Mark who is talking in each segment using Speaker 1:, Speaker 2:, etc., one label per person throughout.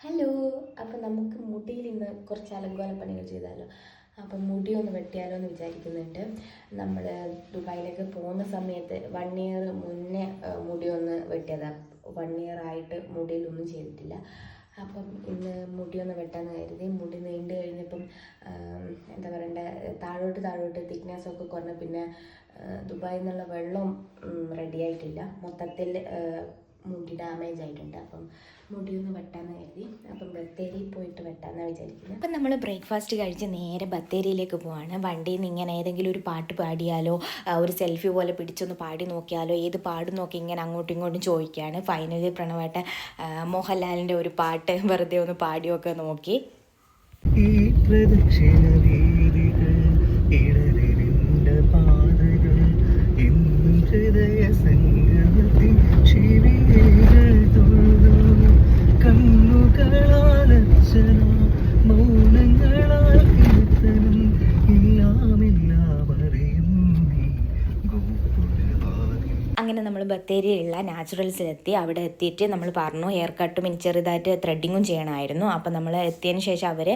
Speaker 1: Hello. അപ്പം നമുക്ക് മുടിയിൽ ഇന്ന് കുറച്ച് അലങ്കോല പണികൾ ചെയ്താലോ. അപ്പം മുടി ഒന്ന് വെട്ടിയാലോ എന്ന് വിചാരിക്കുന്നുണ്ട്. നമ്മൾ ദുബായിലേക്ക് പോകുന്ന സമയത്ത് 1 ഇയർ മുന്നേ മുടി ഒന്ന് വെട്ടിയതാണ്. 1 ഇയർ ആയിട്ട് മുടിയിലൊന്നും ചെയ്തിട്ടില്ല. അപ്പം ഇന്ന് മുടി ഒന്ന് വെട്ടാന്ന് കരുതി. മുടി നീണ്ട് കഴിഞ്ഞപ്പം എന്താ പറയണ്ടേ, താഴോട്ട് തിക്നെസ്സൊക്കെ കുറഞ്ഞ പിന്നെ ദുബായിൽ നിന്നുള്ള വെള്ളം റെഡി ആയിട്ടില്ല. മൊത്തത്തിൽ മുടി ഡാമേജ് ആയിട്ടുണ്ട്. അപ്പം മുടി ഒന്ന് വെട്ടാന്ന് കരുതി. അപ്പം ബത്തേരി പോയിട്ട് വെട്ടാന്നാണ് വിചാരിക്കുന്നത്. അപ്പം നമ്മൾ ബ്രേക്ക്ഫാസ്റ്റ് കഴിച്ച് നേരെ ബത്തേരിയിലേക്ക് പോവാണ്. വണ്ടിയിൽ നിന്ന് ഇങ്ങനെ ഏതെങ്കിലും ഒരു പാട്ട് പാടിയാലോ, ഒരു സെൽഫി പോലെ പിടിച്ചൊന്ന് പാടി നോക്കിയാലോ, ഏത് പാടും നോക്കി ഇങ്ങനെ അങ്ങോട്ടും ഇങ്ങോട്ടും ചോദിക്കുകയാണ്. ഫൈനലി പ്രണവായിട്ട് മോഹൻലാലിൻ്റെ ഒരു പാട്ട് വെറുതെ ഒന്ന് പാടിയൊക്കെ നോക്കി.
Speaker 2: ഈ പ്രദക്ഷിണ വീതികൾ ഇടലിന്റെ പാതകൾ എന്നും ഹൃദയ സംഗമത്തിൽ ശിവികൾ തൊഴുതു കണ്ണുകളാലർച്ചന മൗനങ്ങളാൽ കീർത്തനം എല്ലാം അറിയും നീ ഗോപുരവാതി.
Speaker 1: അങ്ങനെ നമ്മൾ ബത്തേരിയിലുള്ള നാച്ചുറൽസിലെത്തി. അവിടെ എത്തിയിട്ട് നമ്മൾ പറഞ്ഞു ഹെയർ കട്ടും ഇനി ചെറുതായിട്ട് ത്രെഡിങ്ങും ചെയ്യണമായിരുന്നു. അപ്പോൾ നമ്മൾ എത്തിയതിന് ശേഷം അവർ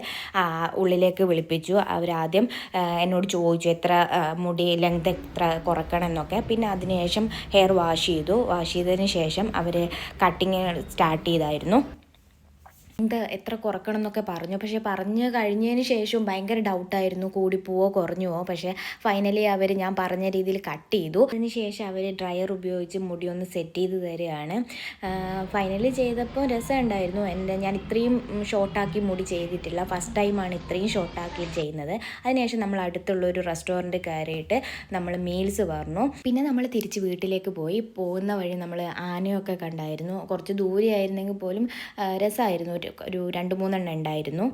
Speaker 1: ഉള്ളിലേക്ക് വിളിപ്പിച്ചു. അവരാദ്യം എന്നോട് ചോദിച്ചു എത്ര മുടി ലെങ്ത് എത്ര കുറക്കണം എന്നൊക്കെ. പിന്നെ അതിനുശേഷം ഹെയർ വാഷ് ചെയ്തതിന് ശേഷം അവർ കട്ടിങ് സ്റ്റാർട്ട് ചെയ്തായിരുന്നു. എത്ര കുറക്കണം എന്നൊക്കെ പറഞ്ഞു. പക്ഷേ പറഞ്ഞു കഴിഞ്ഞതിന് ശേഷം ഭയങ്കര ഡൗട്ടായിരുന്നു, കൂടിപ്പോവോ കുറഞ്ഞുവോ. പക്ഷേ ഫൈനലി അവർ ഞാൻ പറഞ്ഞ രീതിയിൽ കട്ട് ചെയ്തു. അതിന് ശേഷം അവർ ഡ്രയർ ഉപയോഗിച്ച് മുടി ഒന്ന് സെറ്റ് ചെയ്ത് തരികയാണ്. ഫൈനലി ചെയ്തപ്പോൾ രസമുണ്ടായിരുന്നു. ഞാൻ ഇത്രയും ഷോർട്ടാക്കി മുടി ചെയ്തിട്ടില്ല. ഫസ്റ്റ് ടൈമാണ് ഇത്രയും ഷോർട്ടാക്കി ചെയ്യുന്നത്. അതിനുശേഷം നമ്മൾ അടുത്തുള്ളൊരു റെസ്റ്റോറൻറ്റ് കയറിയിട്ട് നമ്മൾ മീൽസ് പറഞ്ഞു. പിന്നെ നമ്മൾ തിരിച്ച് വീട്ടിലേക്ക് പോയി. പോകുന്ന വഴി നമ്മൾ ആനയൊക്കെ കണ്ടായിരുന്നു. കുറച്ച് ദൂരെയായിരുന്നെങ്കിൽ പോലും രസമായിരുന്നു. ഒരു 2-3 എണ്ണം ഉണ്ടായിരുന്നു.